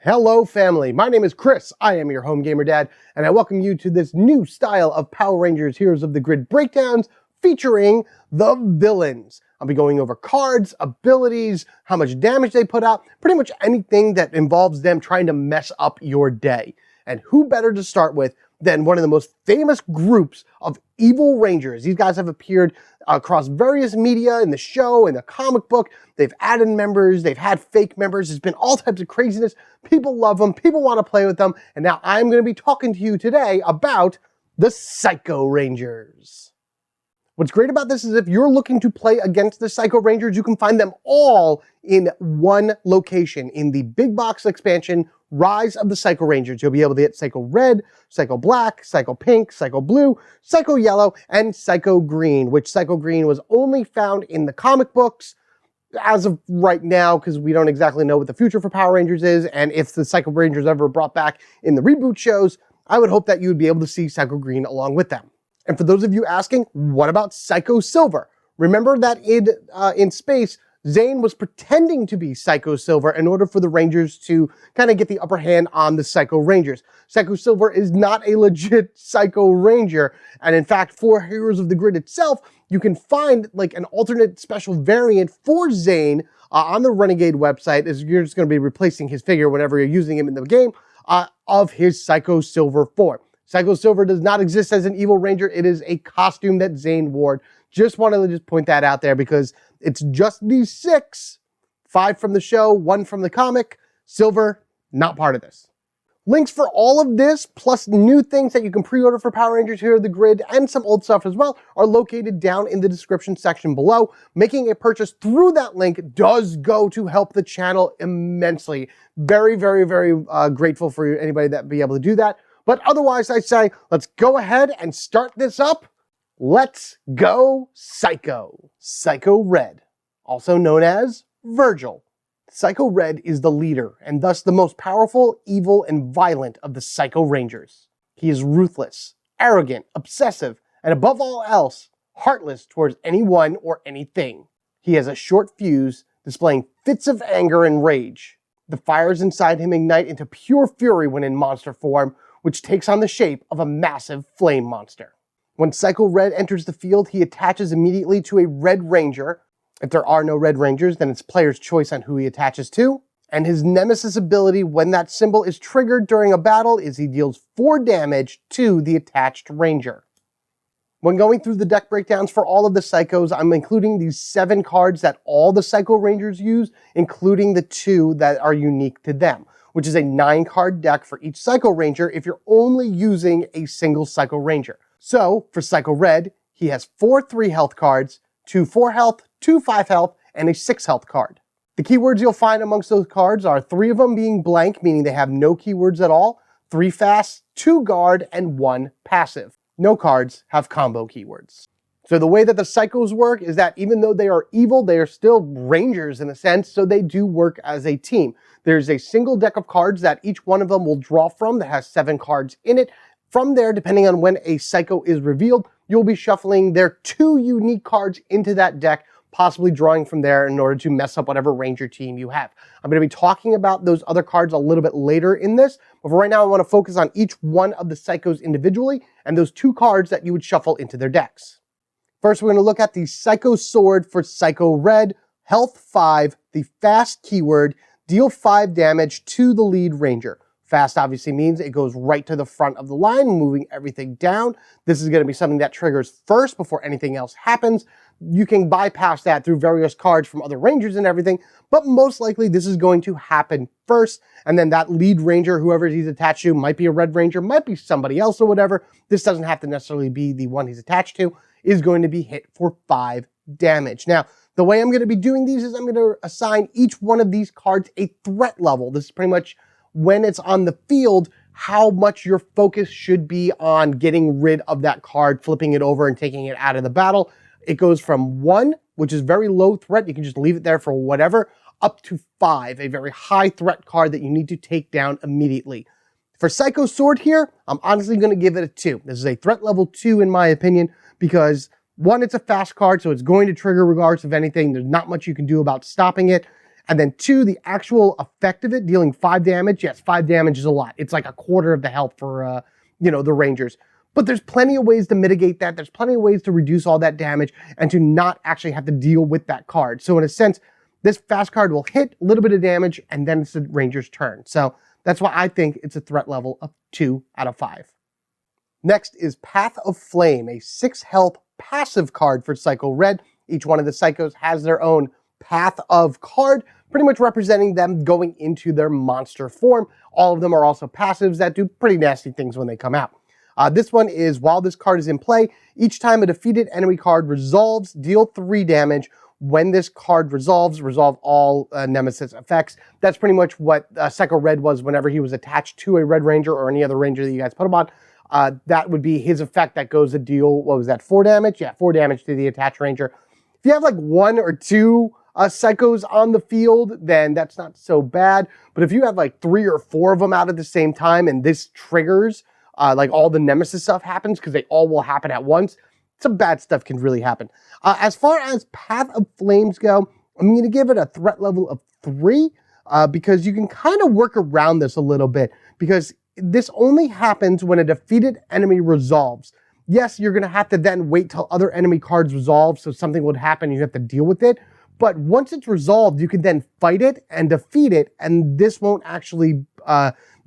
Hello family, my name is Chris, I am your home gamer dad, and I welcome you to this new style of Power Rangers Heroes of the Grid breakdowns featuring the villains. I'll be going over cards, abilities, how much damage they put out, pretty much anything that involves them trying to mess up your day. And who better to start with than one of the most famous groups of evil rangers. These guys have appeared across various media, in the show, in the comic book. They've added members, they've had fake members, there's been all types of craziness. People love them, people want to play with them, and now I'm going to be talking to you today about the Psycho Rangers. What's great about this is if you're looking to play against the Psycho Rangers, you can find them all in one location in the big box expansion, Rise of the Psycho Rangers. You'll be able to get Psycho Red, Psycho Black, Psycho Pink, Psycho Blue, Psycho Yellow, and Psycho Green, which Psycho Green was only found in the comic books as of right now, because we don't exactly know what the future for Power Rangers is, and if the Psycho Rangers ever brought back in the reboot shows, I would hope that you would be able to see Psycho Green along with them. And for those of you asking, what about Psycho Silver? Remember that in space, Zane was pretending to be Psycho Silver in order for the Rangers to kind of get the upper hand on the Psycho Rangers. Psycho Silver is not a legit Psycho Ranger, and in fact, for Heroes of the Grid itself, you can find like an alternate special variant for Zane on the Renegade website, as you're just going to be replacing his figure whenever you're using him in the game, of his Psycho Silver form. Psycho Silver does not exist as an evil ranger. It is a costume that Zane wore. Just wanted to point that out there because it's just these 6. 5 from the show, 1 from the comic. Silver, not part of this. Links for all of this, plus new things that you can pre-order for Power Rangers Heroes of the Grid, and some old stuff as well, are located down in the description section below. Making a purchase through that link does go to help the channel immensely. Very, very, very grateful for anybody that be able to do that. But otherwise, I say, let's go ahead and start this up. Let's go Psycho. Psycho Red, also known as Virgil. Psycho Red is the leader, and thus the most powerful, evil, and violent of the Psycho Rangers. He is ruthless, arrogant, obsessive, and above all else, heartless towards anyone or anything. He has a short fuse, displaying fits of anger and rage. The fires inside him ignite into pure fury when in monster form, which takes on the shape of a massive flame monster. When Psycho Red enters the field, he attaches immediately to a Red Ranger. If there are no Red Rangers, then it's player's choice on who he attaches to. And his Nemesis ability, when that symbol is triggered during a battle, is he deals 4 damage to the attached Ranger. When going through the deck breakdowns for all of the Psychos, I'm including these 7 cards that all the Psycho Rangers use, including the 2 that are unique to them, which is a 9-card deck for each Psycho Ranger if you're only using a single Psycho Ranger. So, for Psycho Red, he has 4 3 health cards, 2 4 health, 2 5 health, and a 6 health card. The keywords you'll find amongst those cards are 3 of them being blank, meaning they have no keywords at all, 3 fast, 2 guard, and 1 passive. No cards have combo keywords. So the way that the Psychos work is that even though they are evil, they are still Rangers in a sense, so they do work as a team. There's a single deck of cards that each one of them will draw from that has 7 cards in it. From there, depending on when a Psycho is revealed, you'll be shuffling their 2 unique cards into that deck, possibly drawing from there in order to mess up whatever Ranger team you have. I'm going to be talking about those other cards a little bit later in this, but for right now I want to focus on each one of the Psychos individually and those 2 cards that you would shuffle into their decks. First, we're going to look at the Psycho Sword for Psycho Red, health 5, the fast keyword, deal 5 damage to the lead Ranger. Fast obviously means it goes right to the front of the line, moving everything down. This is going to be something that triggers first before anything else happens. You can bypass that through various cards from other Rangers and everything, but most likely this is going to happen first, and then that lead Ranger, whoever he's attached to, might be a Red Ranger, might be somebody else or whatever. This doesn't have to necessarily be the one he's attached to, is going to be hit for 5 damage. Now, the way I'm going to be doing these is I'm going to assign each one of these cards a threat level. This is pretty much when it's on the field, how much your focus should be on getting rid of that card, flipping it over and taking it out of the battle. It goes from 1, which is very low threat, you can just leave it there for whatever, up to 5, a very high threat card that you need to take down immediately. For Psycho Sword here, I'm honestly going to give it a 2. This is a threat level 2 in my opinion, because 1, it's a fast card, so it's going to trigger regardless of anything. There's not much you can do about stopping it. And then 2, the actual effect of it, dealing 5 damage. Yes, 5 damage is a lot. It's like a quarter of the health for, the Rangers. But there's plenty of ways to mitigate that. There's plenty of ways to reduce all that damage and to not actually have to deal with that card. So in a sense, this fast card will hit a little bit of damage, and then it's the Ranger's turn. So that's why I think it's a threat level of 2 out of 5. Next is Path of Flame, a 6 health passive card for Psycho Red. Each one of the Psychos has their own Path of card, pretty much representing them going into their monster form. All of them are also passives that do pretty nasty things when they come out. This one is, while this card is in play, each time a defeated enemy card resolves, deal 3 damage. When this card resolve all Nemesis effects. That's pretty much what Psycho Red was whenever he was attached to a Red Ranger or any other Ranger that you guys put him on. That would be his effect that goes to deal, what was that, 4 damage? Yeah, 4 damage to the attached Ranger. If you have like 1 or 2 Psychos on the field, then that's not so bad. But if you have like 3 or 4 of them out at the same time and this triggers, like all the Nemesis stuff happens, because they all will happen at once, some bad stuff can really happen. As far as Path of Flames go, I'm going to give it a threat level of 3 because you can kind of work around this a little bit, because this only happens when a defeated enemy resolves. Yes, you're going to have to then wait till other enemy cards resolve, so something would happen, you have to deal with it. But once it's resolved, you can then fight it and defeat it, and this won't actually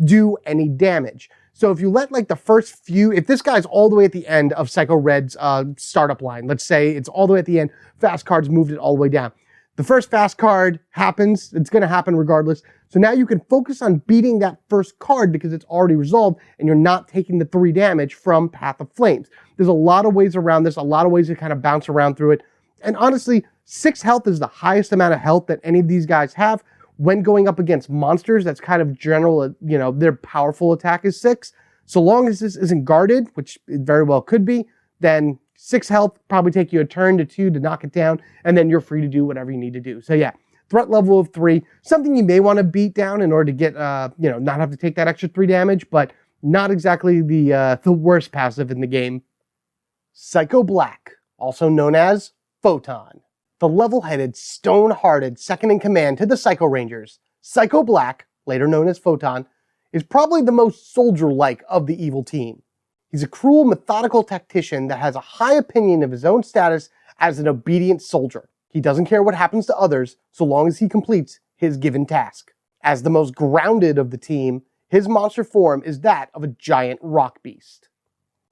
do any damage. So if you let like the first few, if this guy's all the way at the end of Psycho Red's startup line, let's say it's all the way at the end, fast cards moved it all the way down. The first fast card happens, it's going to happen regardless. So now you can focus on beating that first card because it's already resolved and you're not taking the 3 damage from Path of Flames. There's a lot of ways around this, a lot of ways to kind of bounce around through it. And honestly, 6 health is the highest amount of health that any of these guys have. When going up against monsters, that's kind of general, their powerful attack is 6. So long as this isn't guarded, which it very well could be, then 6 health, probably take you a turn to 2 to knock it down, and then you're free to do whatever you need to do. So yeah, threat level of 3, something you may want to beat down in order to get, not have to take that extra 3 damage, but not exactly the worst passive in the game. Psycho Black, also known as Photon. The level-headed, stone-hearted second-in-command to the Psycho Rangers, Psycho Black, later known as Photon, is probably the most soldier-like of the evil team. He's a cruel, methodical tactician that has a high opinion of his own status as an obedient soldier. He doesn't care what happens to others, so long as he completes his given task. As the most grounded of the team, his monster form is that of a giant rock beast.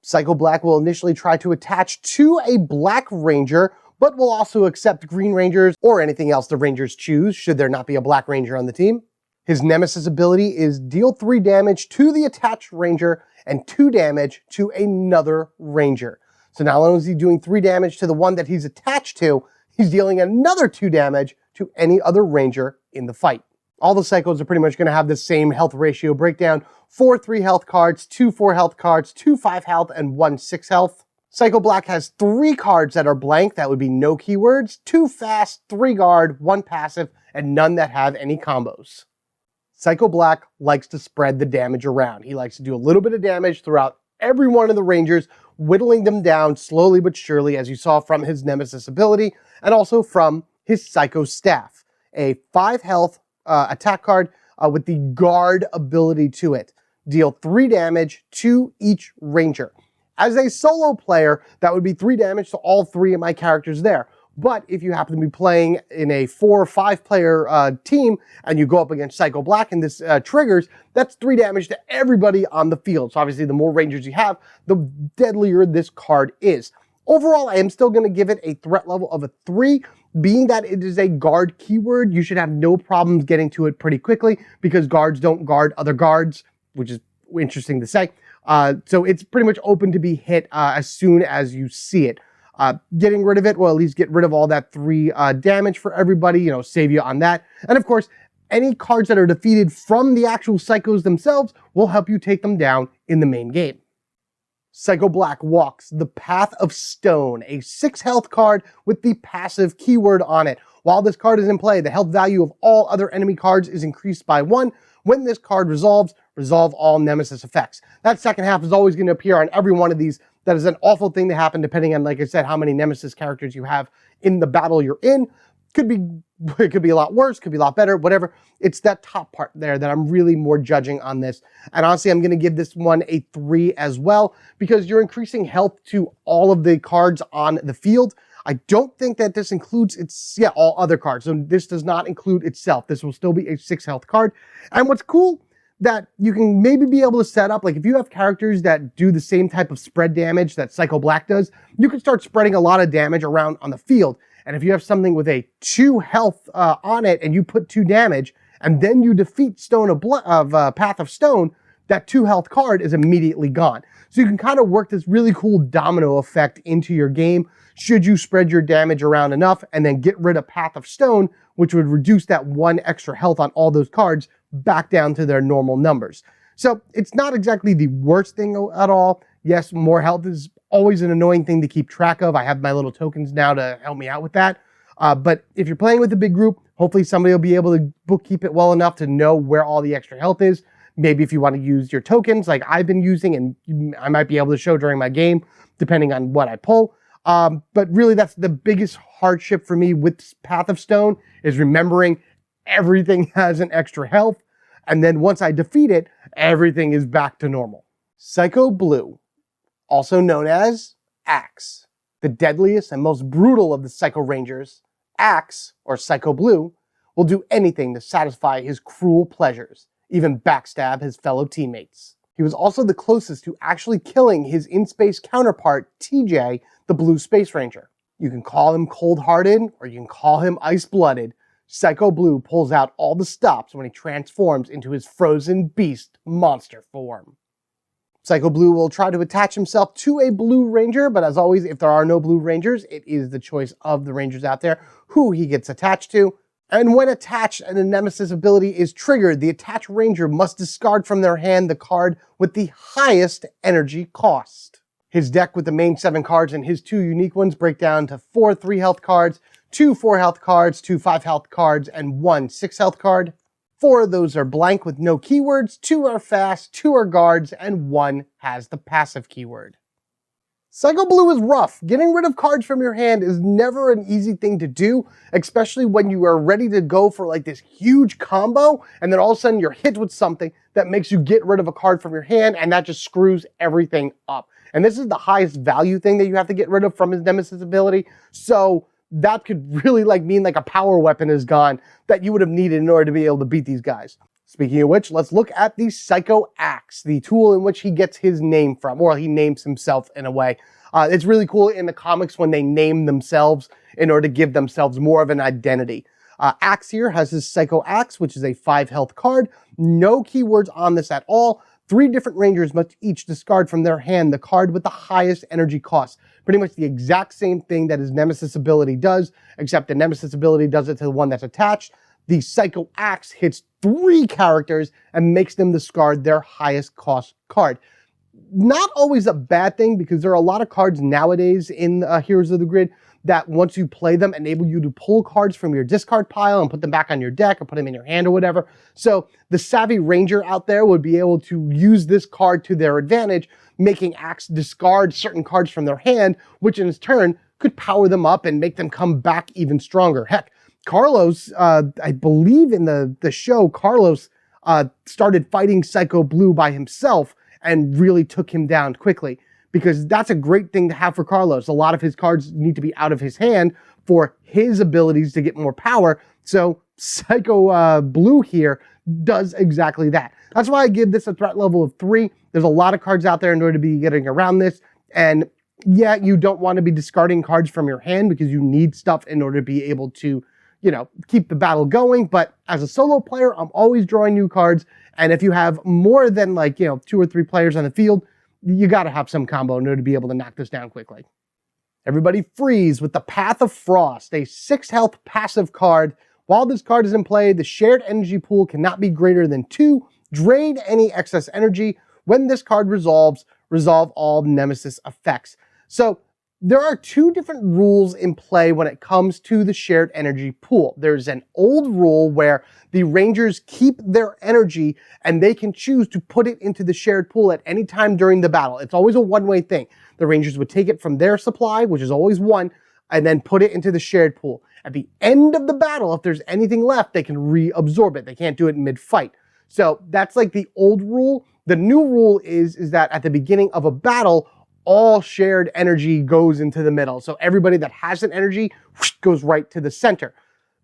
Psycho Black will initially try to attach to a Black Ranger, but will also accept Green Rangers or anything else the Rangers choose, should there not be a Black Ranger on the team. His Nemesis ability is deal 3 damage to the attached Ranger and 2 damage to another Ranger. So not only is he doing 3 damage to the one that he's attached to, he's dealing another 2 damage to any other Ranger in the fight. All the Psychos are pretty much going to have the same health ratio breakdown. 4 3 health cards, 2 4 health cards, 2 5 health, and 1 6 health. Psycho Black has 3 cards that are blank, that would be no keywords, 2 fast, 3 guard, 1 passive, and none that have any combos. Psycho Black likes to spread the damage around. He likes to do a little bit of damage throughout every one of the Rangers, whittling them down slowly but surely, as you saw from his Nemesis ability, and also from his Psycho Staff, a 5 health attack card with the guard ability to it. Deal 3 damage to each Ranger. As a solo player, that would be 3 damage to all 3 of my characters there. But if you happen to be playing in a 4 or 5 player team and you go up against Psycho Black and this triggers, that's 3 damage to everybody on the field. So obviously the more Rangers you have, the deadlier this card is. Overall, I am still going to give it a threat level of a 3. Being that it is a guard keyword, you should have no problems getting to it pretty quickly because guards don't guard other guards, which is interesting to say. So it's pretty much open to be hit as soon as you see it. Getting rid of it will at least get rid of all that 3 damage for everybody, save you on that. And of course, any cards that are defeated from the actual Psychos themselves will help you take them down in the main game. Psycho Black walks the Path of Stone, a 6 health card with the passive keyword on it. While this card is in play, the health value of all other enemy cards is increased by 1. When this card resolves, resolve all Nemesis effects. That second half is always going to appear on every one of these. That is an awful thing to happen depending on, like I said, how many Nemesis characters you have in the battle you're in. Could be, it could be a lot worse, could be a lot better, whatever. It's that top part there that I'm really more judging on this. And honestly, I'm going to give this one a 3 as well, because you're increasing health to all of the cards on the field. I don't think that this includes all other cards. So this does not include itself. This will still be a 6 health card. And what's cool that you can maybe be able to set up, like if you have characters that do the same type of spread damage that Psycho Black does, you can start spreading a lot of damage around on the field. And if you have something with a 2 health on it and you put 2 damage and then you defeat Path of Stone, that 2 health card is immediately gone. So you can kind of work this really cool domino effect into your game should you spread your damage around enough and then get rid of Path of Stone, which would reduce that 1 extra health on all those cards back down to their normal numbers. So it's not exactly the worst thing at all. Yes, more health is always an annoying thing to keep track of. I have my little tokens now to help me out with that. But if you're playing with a big group, hopefully somebody will be able to bookkeep it well enough to know where all the extra health is. Maybe if you want to use your tokens like I've been using, and I might be able to show during my game, depending on what I pull. But really, that's the biggest hardship for me with Path of Stone, is remembering everything has an extra health. And then once I defeat it, everything is back to normal. Psycho Blue, also known as Axe. The deadliest and most brutal of the Psycho Rangers, Axe, or Psycho Blue, will do anything to satisfy his cruel pleasures, even backstab his fellow teammates. He was also the closest to actually killing his in-space counterpart, TJ, the Blue Space Ranger. You can call him cold-hearted, or you can call him ice-blooded. Psycho Blue pulls out all the stops when he transforms into his frozen beast monster form. Psycho Blue will try to attach himself to a Blue Ranger, but as always, if there are no Blue Rangers, it is the choice of the Rangers out there who he gets attached to. And when attached and the Nemesis ability is triggered, the attached Ranger must discard from their hand the card with the highest energy cost. His deck with the main 7 cards and his 2 unique ones break down to 4 3 health cards, 2 4 health cards, 2 5 health cards, and 1 6 health card. 4 of those are blank with no keywords, 2 are fast, 2 are guards, and 1 has the passive keyword. Psycho Blue is rough. Getting rid of cards from your hand is never an easy thing to do, especially when you are ready to go for like this huge combo, and then all of a sudden you're hit with something that makes you get rid of a card from your hand, and that just screws everything up. And this is the highest value thing that you have to get rid of from his Nemesis ability, so that could really mean like a power weapon is gone that you would have needed in order to be able to beat these guys. Speaking of which, let's look at the Psycho Axe, the tool in which he gets his name from, or he names himself in a way. It's really cool in the comics when they name themselves in order to give themselves more of an identity. Axe here has his Psycho Axe, which is a 5 health card. No keywords on this at all. 3 different Rangers must each discard from their hand the card with the highest energy cost. Pretty much the exact same thing that his Nemesis ability does, except the Nemesis ability does it to the one that's attached. The Psycho Axe hits 3 characters and makes them discard their highest cost card. Not always a bad thing, because there are a lot of cards nowadays in Heroes of the Grid that once you play them enable you to pull cards from your discard pile and put them back on your deck or put them in your hand or whatever. So the savvy Ranger out there would be able to use this card to their advantage, making Axe discard certain cards from their hand, which in its turn could power them up and make them come back even stronger. Heck, Carlos, I believe in the show, Carlos started fighting Psycho Blue by himself and really took him down quickly, because that's a great thing to have for Carlos. A lot of his cards need to be out of his hand for his abilities to get more power. So Psycho Blue here does exactly that. That's why I give this a threat level of 3. There's a lot of cards out there in order to be getting around this. And yeah, you don't want to be discarding cards from your hand because you need stuff in order to be able to, keep the battle going. But as a solo player, I'm always drawing new cards. And if you have more than 2 or 3 players on the field, you got to have some combo in order to be able to knock this down quickly. Everybody freeze with the Path of Frost, a 6 health passive card. While this card is in play, the shared energy pool cannot be greater than 2. Drain any excess energy. When this card resolves, resolve all Nemesis effects. So there are 2 different rules in play when it comes to the shared energy pool. There's an old rule where the Rangers keep their energy and they can choose to put it into the shared pool at any time during the battle. It's always a one-way thing. The Rangers would take it from their supply, which is always 1, and then put it into the shared pool. At the end of the battle, if there's anything left, they can reabsorb it. They can't do it mid-fight. So that's like the old rule. The new rule is that at the beginning of a battle, all shared energy goes into the middle. So everybody that has an energy goes right to the center.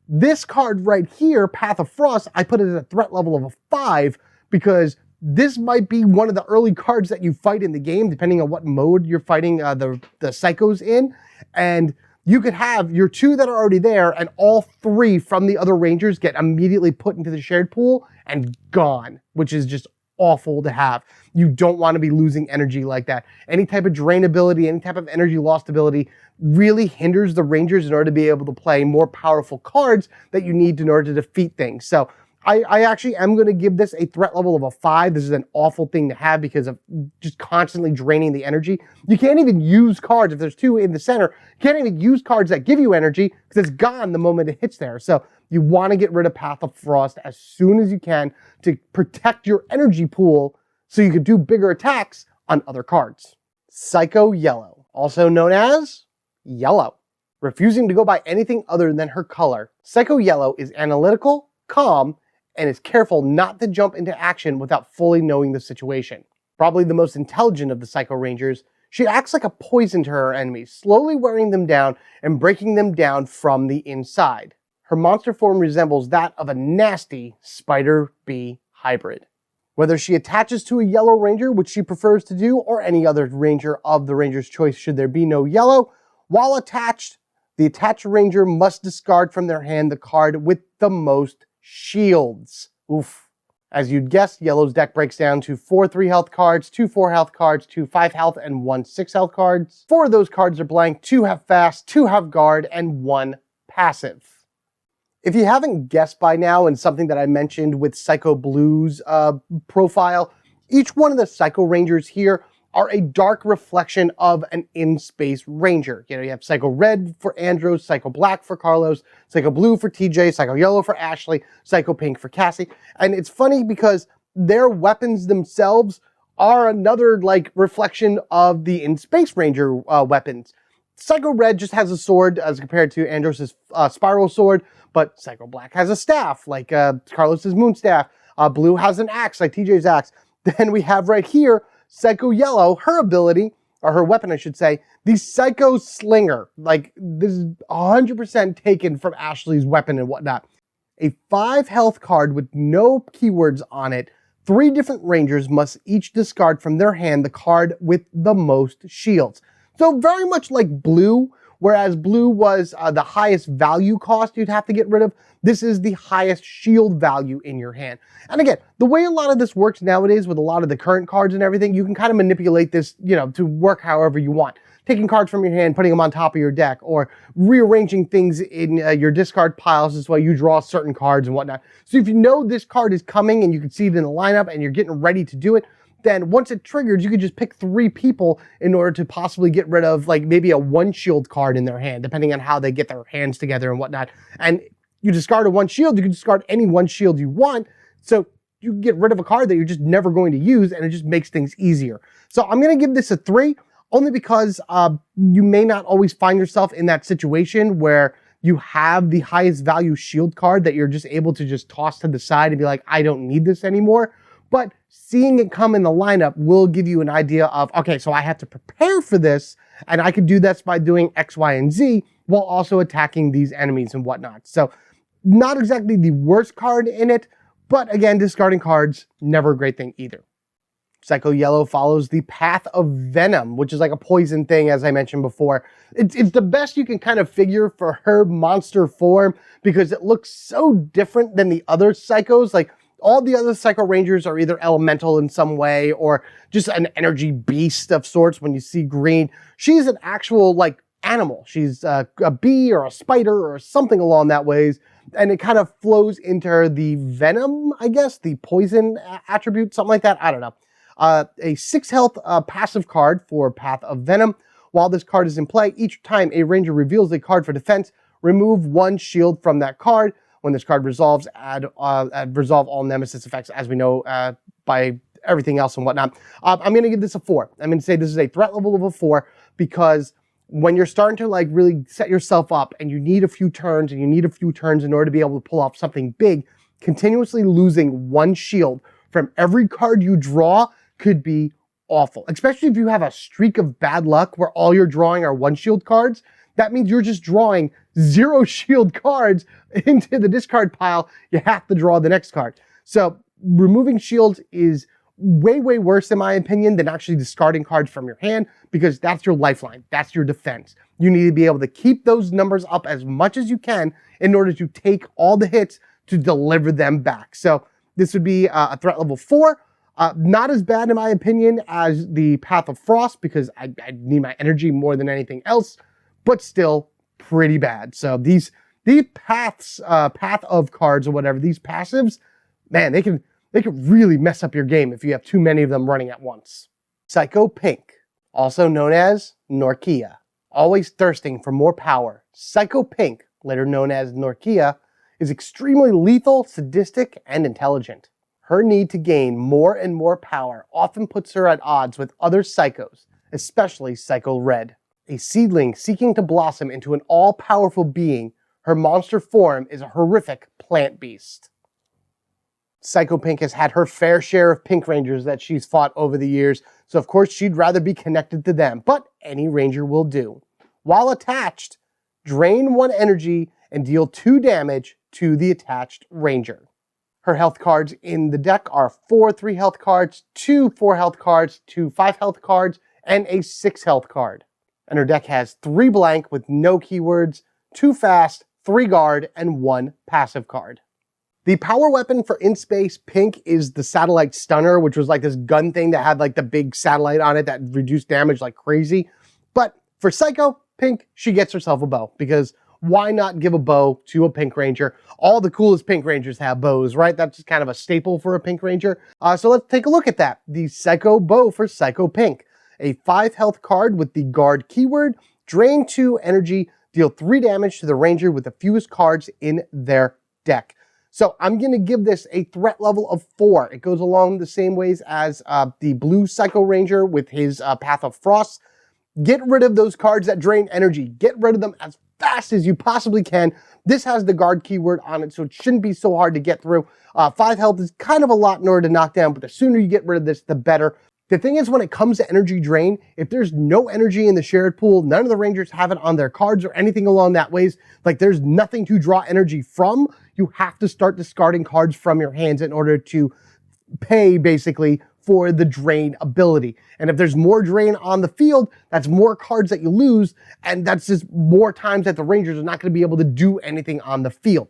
This card right here, Path of Frost, I put it at a threat level of a 5 because this might be one of the early cards that you fight in the game, depending on what mode you're fighting the psychos in. And you could have your 2 that are already there, and all 3 from the other rangers get immediately put into the shared pool and gone, which is just awful to have. You don't want to be losing energy like that. Any type of drain ability, any type of energy lost ability really hinders the rangers in order to be able to play more powerful cards that you need in order to defeat things. So I actually am going to give this a threat level of a 5. This is an awful thing to have because of just constantly draining the energy. You can't even use cards. If there's 2 in the center, you can't even use cards that give you energy because it's gone the moment it hits there. So you want to get rid of Path of Frost as soon as you can to protect your energy pool so you can do bigger attacks on other cards. Psycho Yellow, also known as Yellow. Refusing to go by anything other than her color, Psycho Yellow is analytical, calm, and is careful not to jump into action without fully knowing the situation. Probably the most intelligent of the Psycho Rangers, she acts like a poison to her enemies, slowly wearing them down and breaking them down from the inside. Her monster form resembles that of a nasty spider-bee hybrid. Whether she attaches to a yellow ranger, which she prefers to do, or any other ranger of the ranger's choice should there be no yellow, while attached, the attached ranger must discard from their hand the card with the most shields. Oof. As you'd guess, Yellow's deck breaks down to 4 3 health cards, 2 4 health cards, 2 5 health, and 1 6 health cards. 4 of those cards are blank, 2 have fast, 2 have guard, and 1 passive. If you haven't guessed by now, and something that I mentioned with Psycho Blue's profile, each one of the Psycho Rangers here are a dark reflection of an in-space ranger. You know, you have Psycho Red for Andros, Psycho Black for Carlos, Psycho Blue for TJ, Psycho Yellow for Ashley, Psycho Pink for Cassie. And it's funny because their weapons themselves are another like reflection of the in-space ranger weapons. Psycho Red just has a sword as compared to Andros' spiral sword, but Psycho Black has a staff like Carlos' moon staff. Blue has an axe like TJ's axe. Then we have right here Psycho Yellow, her ability, or her weapon I should say, the Psycho Slinger. Like this is 100% taken from Ashley's weapon and whatnot. A 5 health card with no keywords on it. 3 different rangers must each discard from their hand the card with the most shields. So very much like Blue, whereas Blue was the highest value cost you'd have to get rid of, this is the highest shield value in your hand. And again, the way a lot of this works nowadays with a lot of the current cards and everything, you can kind of manipulate this, you know, to work however you want. Taking cards from your hand, putting them on top of your deck, or rearranging things in your discard piles this way you draw certain cards and whatnot. So if you know this card is coming and you can see it in the lineup and you're getting ready to do it, then once it triggers, you could just pick 3 people in order to possibly get rid of like maybe a 1 shield card in their hand, depending on how they get their hands together and whatnot. And you discard a 1 shield, you can discard any 1 shield you want. So you can get rid of a card that you're just never going to use, and it just makes things easier. So I'm going to give this a 3, only because you may not always find yourself in that situation where you have the highest value shield card that you're just able to just toss to the side and be like, I don't need this anymore. But seeing it come in the lineup will give you an idea of, okay, so I have to prepare for this, and I could do this by doing X, Y, and Z while also attacking these enemies and whatnot. So not exactly the worst card in it, but again, discarding cards, never a great thing either. Psycho Yellow follows the path of Venom, which is like a poison thing, as I mentioned before. It's the best you can kind of figure for her monster form because it looks so different than the other Psychos. Like, all the other Psycho Rangers are either elemental in some way or just an energy beast of sorts when you see green. She's an actual, like, animal. She's a bee or a spider or something along that ways. And it kind of flows into the venom, I guess, the poison attribute, something like that. I don't know. A 6 health passive card for Path of Venom. While this card is in play, each time a ranger reveals a card for defense, remove 1 shield from that card. When this card resolves, add resolve all nemesis effects, as we know by everything else and whatnot. I'm going to give this a 4. I'm going to say this is a threat level of a 4 because when you're starting to like really set yourself up and you need a few turns and you need a few turns in order to be able to pull off something big, continuously losing one shield from every card you draw could be awful. Especially if you have a streak of bad luck where all you're drawing are one shield cards. That means you're just drawing 0 shield cards into the discard pile. You have to draw the next card. So removing shields is way, way worse in my opinion than actually discarding cards from your hand, because that's your lifeline. That's your defense. You need to be able to keep those numbers up as much as you can in order to take all the hits to deliver them back. So this would be a threat level 4. Not as bad in my opinion as the Path of Frost, because I need my energy more than anything else, but still pretty bad. So these path of cards or whatever, these passives, man, they can really mess up your game if you have too many of them running at once. Psycho Pink, also known as Norkia. Always thirsting for more power, Psycho Pink, later known as Norkia, is extremely lethal, sadistic, and intelligent. Her need to gain more and more power often puts her at odds with other psychos, especially Psycho Red. A seedling seeking to blossom into an all-powerful being, her monster form is a horrific plant beast. Psycho Pink has had her fair share of Pink Rangers that she's fought over the years, so of course she'd rather be connected to them, but any Ranger will do. While attached, drain 1 energy and deal 2 damage to the attached Ranger. Her health cards in the deck are 4 3 health cards, 2 4 health cards, 2 5 health cards, and a 6 health card. And her deck has 3 blank with no keywords, 2 fast, 3 guard, and 1 passive card. The power weapon for In Space Pink is the Satellite Stunner, which was like this gun thing that had like the big satellite on it that reduced damage like crazy. But for Psycho Pink, she gets herself a bow, because why not give a bow to a Pink Ranger? All the coolest Pink Rangers have bows, right? That's just kind of a staple for a Pink Ranger. So let's take a look at that. The Psycho Bow for Psycho Pink. A 5 health card with the guard keyword, drain 2 energy, deal 3 damage to the Ranger with the fewest cards in their deck. So I'm going to give this a threat level of 4. It goes along the same ways as the blue Psycho Ranger with his Path of Frost. Get rid of those cards that drain energy. Get rid of them as fast as you possibly can. This has the guard keyword on it, so it shouldn't be so hard to get through. 5 health is kind of a lot in order to knock down, but the sooner you get rid of this, the better. The thing is, when it comes to energy drain, if there's no energy in the shared pool, none of the Rangers have it on their cards or anything along that ways, like there's nothing to draw energy from, you have to start discarding cards from your hands in order to pay, basically, for the drain ability. And if there's more drain on the field, that's more cards that you lose, and that's just more times that the Rangers are not going to be able to do anything on the field.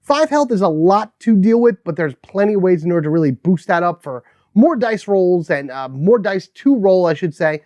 5 health is a lot to deal with, but there's plenty of ways in order to really boost that up for more dice rolls and more dice to roll, I should say.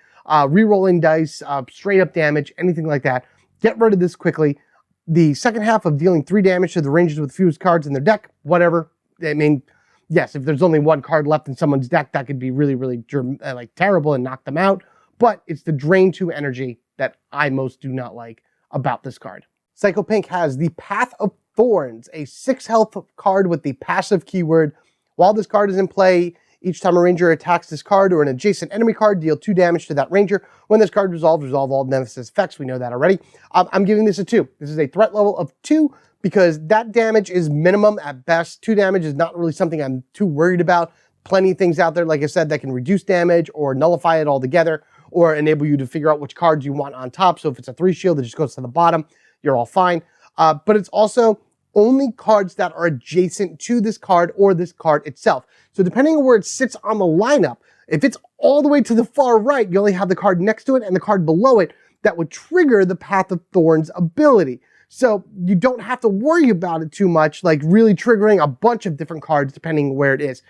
Re-rolling dice, straight up damage, anything like that. Get rid of this quickly. The second half of dealing 3 damage to the Rangers with fewest cards in their deck, whatever. I mean, yes, if there's only 1 card left in someone's deck, that could be really, really like terrible and knock them out. But it's the drain 2 energy that I most do not like about this card. Psycho Pink has the Path of Thorns, a 6 health card with the passive keyword. While this card is in play, each time a Ranger attacks this card or an adjacent enemy card, deal 2 damage to that Ranger. When this card resolves, resolve all Nemesis effects. We know that already. I'm giving this a 2. This is a threat level of 2 because that damage is minimum at best. 2 damage is not really something I'm too worried about. Plenty of things out there, like I said, that can reduce damage or nullify it altogether or enable you to figure out which cards you want on top. So if it's a 3 shield, it just goes to the bottom. You're all fine. But it's also only cards that are adjacent to this card or this card itself. So depending on where it sits on the lineup, if it's all the way to the far right, you only have the card next to it and the card below it that would trigger the Path of Thorns ability. So you don't have to worry about it too much, like really triggering a bunch of different cards depending where it is.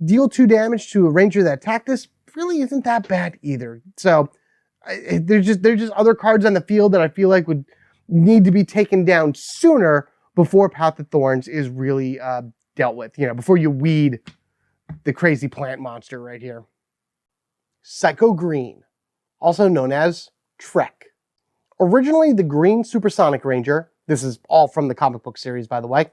Deal 2 damage to a Ranger that attacked this really isn't that bad either. So there's just other cards on the field that I feel like would need to be taken down sooner before Path of Thorns is really dealt with, before you weed the crazy plant monster right here. Psycho Green, also known as Trek. Originally the Green Supersonic Ranger, this is all from the comic book series, by the way,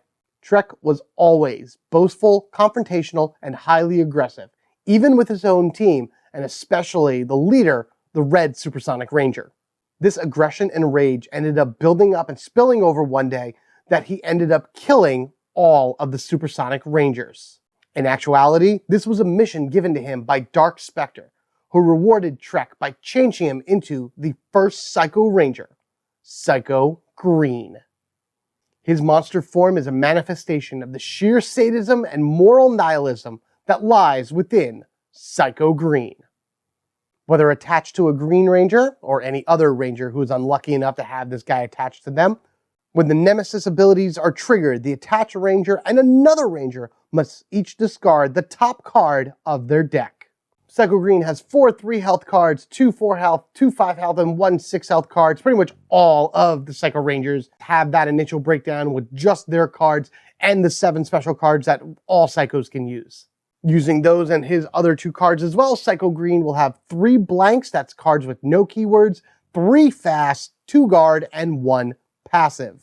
Trek was always boastful, confrontational, and highly aggressive, even with his own team, and especially the leader, the Red Supersonic Ranger. This aggression and rage ended up building up and spilling over one day that he ended up killing all of the Supersonic Rangers. In actuality, this was a mission given to him by Dark Spectre, who rewarded Trek by changing him into the first Psycho Ranger, Psycho Green. His monster form is a manifestation of the sheer sadism and moral nihilism that lies within Psycho Green. Whether attached to a Green Ranger or any other Ranger who is unlucky enough to have this guy attached to them, when the Nemesis abilities are triggered, the attached Ranger and another Ranger must each discard the top card of their deck. Psycho Green has 4 3 health cards, 2 4 health, 2 5 health, and 1 6 health cards. Pretty much all of the Psycho Rangers have that initial breakdown with just their cards and the 7 special cards that all Psychos can use. Using those and his other 2 cards as well, Psycho Green will have 3 blanks, that's cards with no keywords, 3 fast, 2 guard, and 1 passive.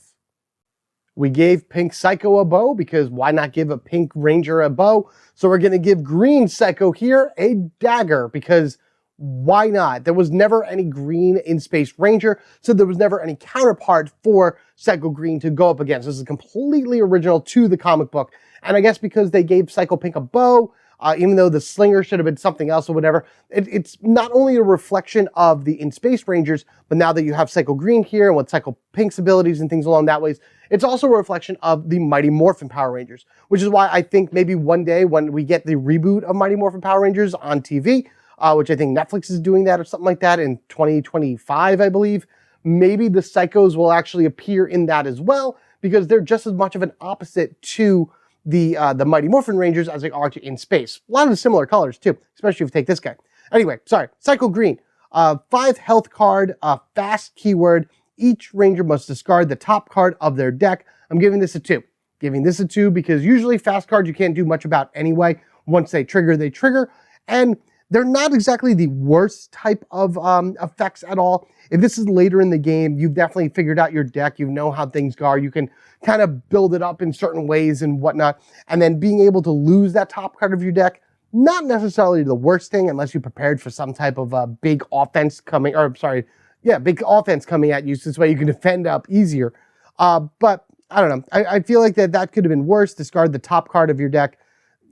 We gave Pink Psycho a bow because why not give a Pink Ranger a bow? So we're going to give Green Psycho here a dagger because why not? There was never any green in Space Ranger, so there was never any counterpart for Psycho Green to go up against. This is completely original to the comic book. And I guess because they gave Psycho Pink a bow, even though the slinger should have been something else or whatever, it's not only a reflection of the In Space Rangers, but now that you have Psycho Green here and with Psycho Pink's abilities and things along that ways, it's also a reflection of the Mighty Morphin Power Rangers, which is why I think maybe one day when we get the reboot of Mighty Morphin Power Rangers on TV, which I think Netflix is doing that or something like that in 2025, I believe, maybe the Psychos will actually appear in that as well, because they're just as much of an opposite to the Mighty Morphin Rangers as they are to In Space. A lot of similar colors too, especially if you take this guy. Anyway, sorry, Psycho Green. 5 health card, fast keyword. Each Ranger must discard the top card of their deck. I'm giving this a 2. Giving this a 2 because usually fast cards you can't do much about anyway. Once they trigger, they trigger. And they're not exactly the worst type of effects at all. If this is later in the game, you've definitely figured out your deck. You know how things go. You can kind of build it up in certain ways and whatnot. And then being able to lose that top card of your deck, not necessarily the worst thing unless you prepared for some type of big offense coming, or sorry, yeah, big offense coming at you. So this way you can defend up easier. But I don't know. I feel like that could have been worse. Discard the top card of your deck.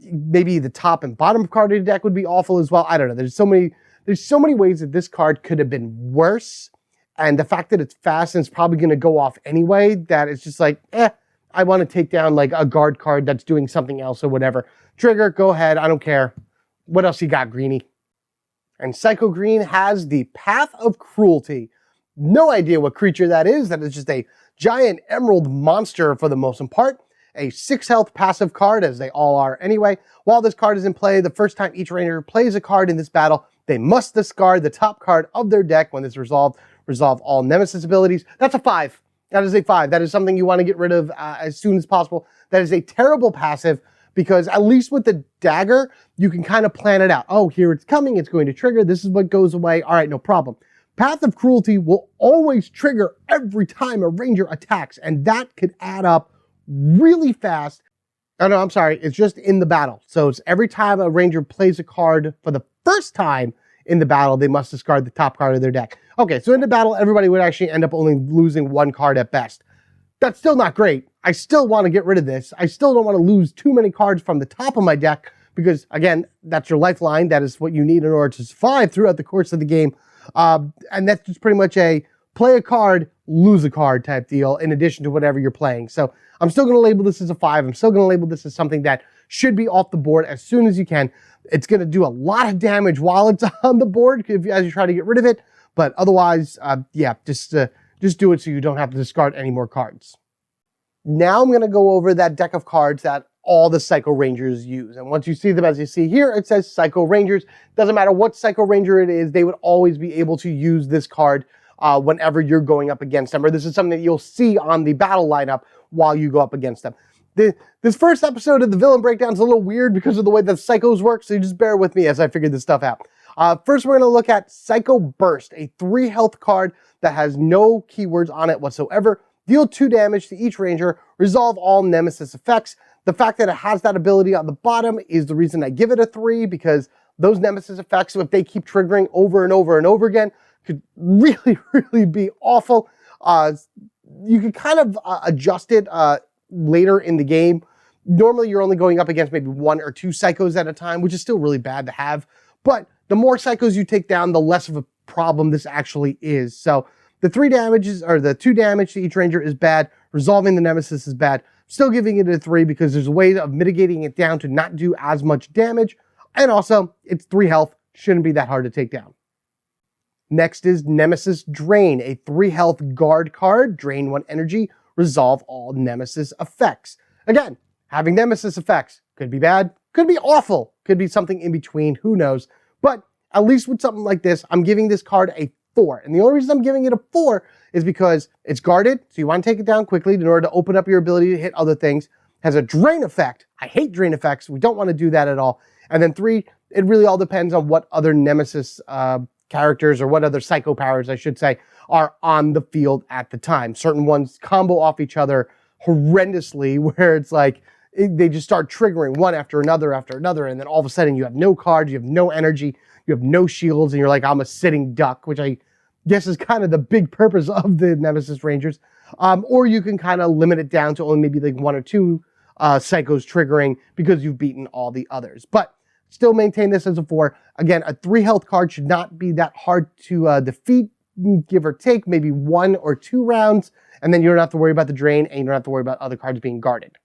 Maybe the top and bottom card of your deck would be awful as well. I don't know. There's so many ways that this card could have been worse. And the fact that it's fast and it's probably going to go off anyway, that it's just like, I want to take down like a guard card that's doing something else or whatever. Trigger, go ahead. I don't care. What else you got, Greenie? And Psycho Green has the Path of Cruelty. No idea what creature that is. That is just a giant emerald monster for the most part. A 6 health passive card, as they all are anyway. While this card is in play, the first time each Ranger plays a card in this battle, they must discard the top card of their deck. When it's resolved, resolve all Nemesis abilities. That's a 5. That is a 5. That is something you want to get rid of as soon as possible. That is a terrible passive because at least with the dagger, you can kind of plan it out. Oh, here it's coming. It's going to trigger. This is what goes away. All right, no problem. Path of Cruelty will always trigger every time a Ranger attacks, and that could add up really fast. Oh, no, I'm sorry. It's just in the battle. So it's every time a Ranger plays a card for the first time in the battle, they must discard the top card of their deck. Okay, so in the battle, everybody would actually end up only losing 1 card at best. That's still not great. I still want to get rid of this. I still don't want to lose too many cards from the top of my deck because, again, that's your lifeline. That is what you need in order to survive throughout the course of the game. And that's just pretty much a play a card, lose a card type deal in addition to whatever you're playing. So I'm still going to label this as a 5. I'm still going to label this as something that should be off the board as soon as you can. It's going to do a lot of damage while it's on the board as you try to get rid of it. But otherwise, yeah, just do it so you don't have to discard any more cards. Now I'm going to go over that deck of cards that all the Psycho Rangers use. And once you see them as you see here, it says Psycho Rangers. Doesn't matter what Psycho Ranger it is, they would always be able to use this card whenever you're going up against them. Or this is something that you'll see on the battle lineup while you go up against them. This first episode of the Villain Breakdown is a little weird because of the way that Psychos work, so you just bear with me as I figure this stuff out. First, we're going to look at Psycho Burst, a 3 health card that has no keywords on it whatsoever. Deal 2 damage to each Ranger, resolve all Nemesis effects. The fact that it has that ability on the bottom is the reason I give it a 3, because those Nemesis effects, if they keep triggering over and over and over again, could really, really be awful. You can kind of adjust it later in the game. Normally, you're only going up against maybe 1 or 2 psychos at a time, which is still really bad to have. But the more psychos you take down, the less of a problem this actually is. So the 2 damage to each ranger is bad. Resolving the nemesis is bad. Still giving it a 3 because there's a way of mitigating it down to not do as much damage. And also, it's 3 health. Shouldn't be that hard to take down. Next is Nemesis Drain, a 3 health guard card. Drain 1 energy. Resolve all nemesis effects. Again, having nemesis effects could be bad, could be awful, could be something in between, who knows. But at least with something like this, I'm giving this card a 4. And the only reason I'm giving it a 4 is because it's guarded, so you want to take it down quickly in order to open up your ability to hit other things. Has a drain effect. I hate drain effects. We don't want to do that at all. And then 3, it really all depends on what other nemesis characters, or what other psycho powers, I should say, are on the field at the time. Certain ones combo off each other horrendously, where it's like, they just start triggering one after another, and then all of a sudden you have no cards, you have no energy, you have no shields, and you're like, I'm a sitting duck, which I guess is kind of the big purpose of the Nemesis Rangers. Or you can kind of limit it down to only maybe like 1 or 2 psychos triggering because you've beaten all the others. But still maintain this as a 4. Again, a 3 health card should not be that hard to defeat, give or take maybe 1 or 2 rounds, and then you don't have to worry about the drain, and you don't have to worry about other cards being guarded.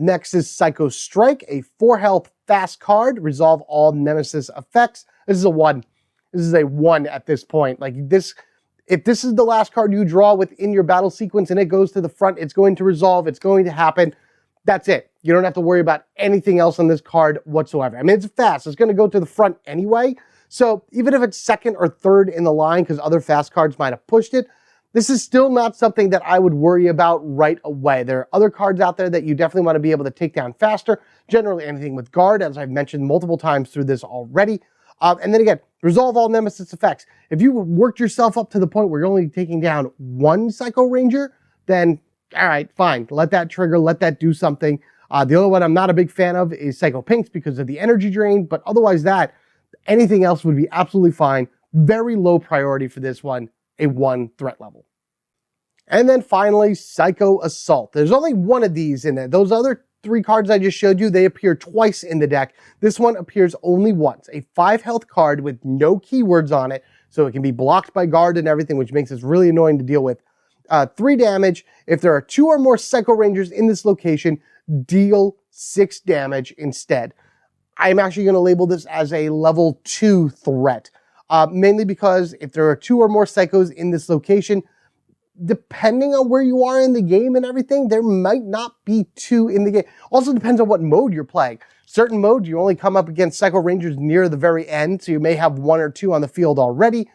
Next is Psycho Strike, a 4 health fast card. Resolve all nemesis effects. This is a 1. This is a 1 at this point. Like this, if this is the last card you draw within your battle sequence and it goes to the front, it's going to resolve, it's going to happen. That's it. You don't have to worry about anything else on this card whatsoever. I mean, it's fast. It's going to go to the front anyway. So even if it's 2nd or 3rd in the line because other fast cards might have pushed it, this is still not something that I would worry about right away. There are other cards out there that you definitely want to be able to take down faster. Generally anything with guard, as I've mentioned multiple times through this already. And then again, resolve all nemesis effects. If you worked yourself up to the point where you're only taking down 1 Psycho Ranger, then all right, fine. Let that trigger, let that do something. The only one I'm not a big fan of is Psycho Pinks because of the energy drain, but otherwise that, anything else would be absolutely fine. Very low priority for this one, a 1 threat level. And then finally, Psycho Assault. There's only 1 of these in there. Those other 3 cards I just showed you, they appear twice in the deck. This one appears only once. A 5 health card with no keywords on it, so it can be blocked by guard and everything, which makes this really annoying to deal with. 3 damage. If there are 2 or more Psycho Rangers in this location, deal 6 damage instead. I'm actually going to label this as a level 2 threat, mainly because if there are 2 or more Psychos in this location, depending on where you are in the game and everything, there might not be 2 in the game. Also depends on what mode you're playing. Certain modes, you only come up against Psycho Rangers near the very end, so you may have 1 or 2 on the field already.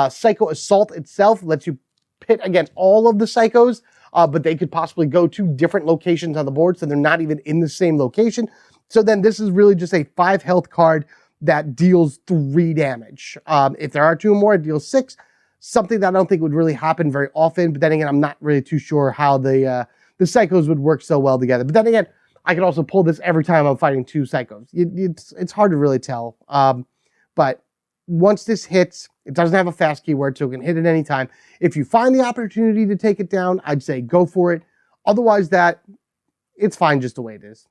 Psycho Assault itself lets you pit against all of the Psychos, but they could possibly go to different locations on the board, so they're not even in the same location. So then this is really just a 5 health card that deals 3 damage. If there are 2 or more, it deals 6. Something that I don't think would really happen very often, but then again, I'm not really too sure how the Psychos would work so well together. But then again, I can also pull this every time I'm fighting 2 Psychos. It's hard to really tell. But once this hits, it doesn't have a fast keyword, so it can hit at any time. If you find the opportunity to take it down, I'd say go for it. Otherwise it's fine just the way it is.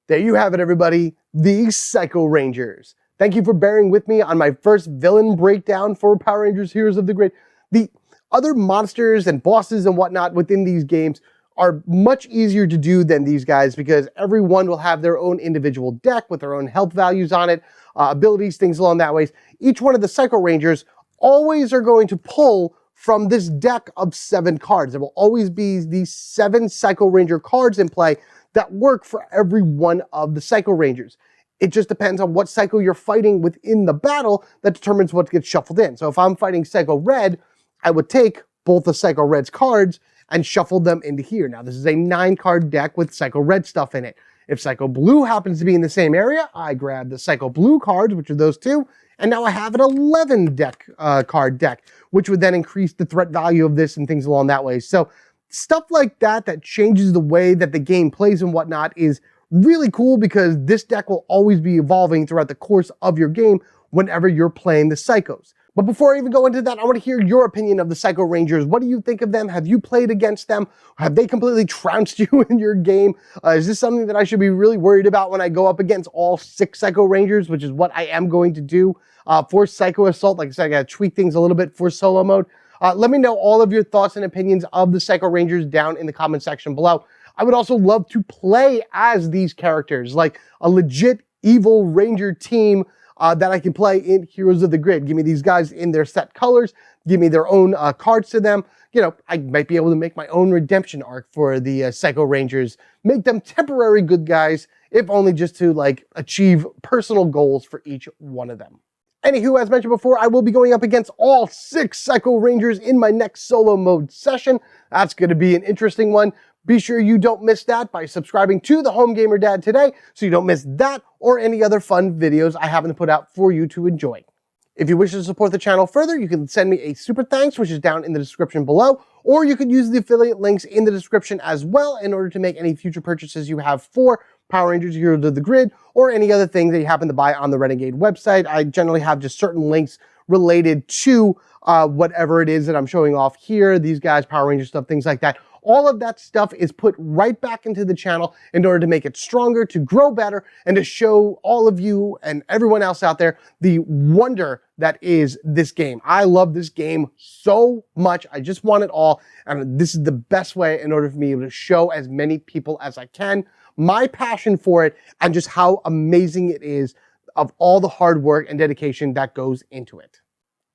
There you have it, everybody. The Psycho Rangers. Thank you for bearing with me on my first villain breakdown for Power Rangers Heroes of the Grid. The other monsters and bosses and whatnot within these games are much easier to do than these guys because everyone will have their own individual deck with their own health values on it, abilities, things along that ways. Each one of the Psycho Rangers always are going to pull from this deck of 7 cards. There will always be these 7 Psycho Ranger cards in play that work for every one of the Psycho Rangers. It just depends on what Psycho you're fighting within the battle that determines what gets shuffled in. So if I'm fighting Psycho Red, I would take both the Psycho Red's cards and shuffle them into here. Now, this is a 9-card deck with Psycho Red stuff in it. If Psycho Blue happens to be in the same area, I grab the Psycho Blue cards, which are those 2, and now I have an 11 card deck, which would then increase the threat value of this and things along that way. So stuff like that changes the way that the game plays and whatnot is really cool because this deck will always be evolving throughout the course of your game whenever you're playing the Psychos. But before I even go into that, I want to hear your opinion of the Psycho Rangers. What do you think of them? Have you played against them? Have they completely trounced you in your game? Is this something that I should be really worried about when I go up against all 6 Psycho Rangers, which is what I am going to do for Psycho Assault? Like I said, I got to tweak things a little bit for solo mode. Let me know all of your thoughts and opinions of the Psycho Rangers down in the comment section below. I would also love to play as these characters, like a legit evil ranger team that I can play in Heroes of the Grid. Give me these guys in their set colors. Give me their own cards to them. You know, I might be able to make my own redemption arc for the Psycho Rangers. Make them temporary good guys, if only just to, like, achieve personal goals for each one of them. Anywho, as mentioned before, I will be going up against all 6 Psycho Rangers in my next solo mode session. That's going to be an interesting one. Be sure you don't miss that by subscribing to the Home Gamer Dad today so you don't miss that or any other fun videos I happen to put out for you to enjoy. If you wish to support the channel further, you can send me a super thanks, which is down in the description below, or you could use the affiliate links in the description as well in order to make any future purchases you have for Power Rangers Heroes of the Grid or any other thing that you happen to buy on the Renegade website. I generally have just certain links related to whatever it is that I'm showing off here, these guys, Power Ranger stuff, things like that. All of that stuff is put right back into the channel in order to make it stronger, to grow better, and to show all of you and everyone else out there the wonder that is this game. I love this game so much. I just want it all, and this is the best way in order for me to show as many people as I can my passion for it and just how amazing it is of all the hard work and dedication that goes into it.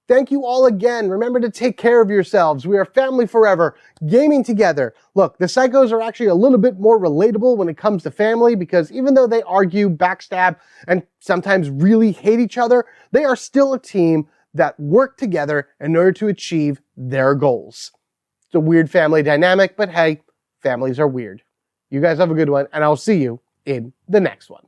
Thank you all again. Remember to take care of yourselves. We are family forever, gaming together. Look, the Psychos are actually a little bit more relatable when it comes to family because even though they argue, backstab, and sometimes really hate each other, they are still a team that work together in order to achieve their goals. It's a weird family dynamic, but hey, families are weird. You guys have a good one, and I'll see you in the next one.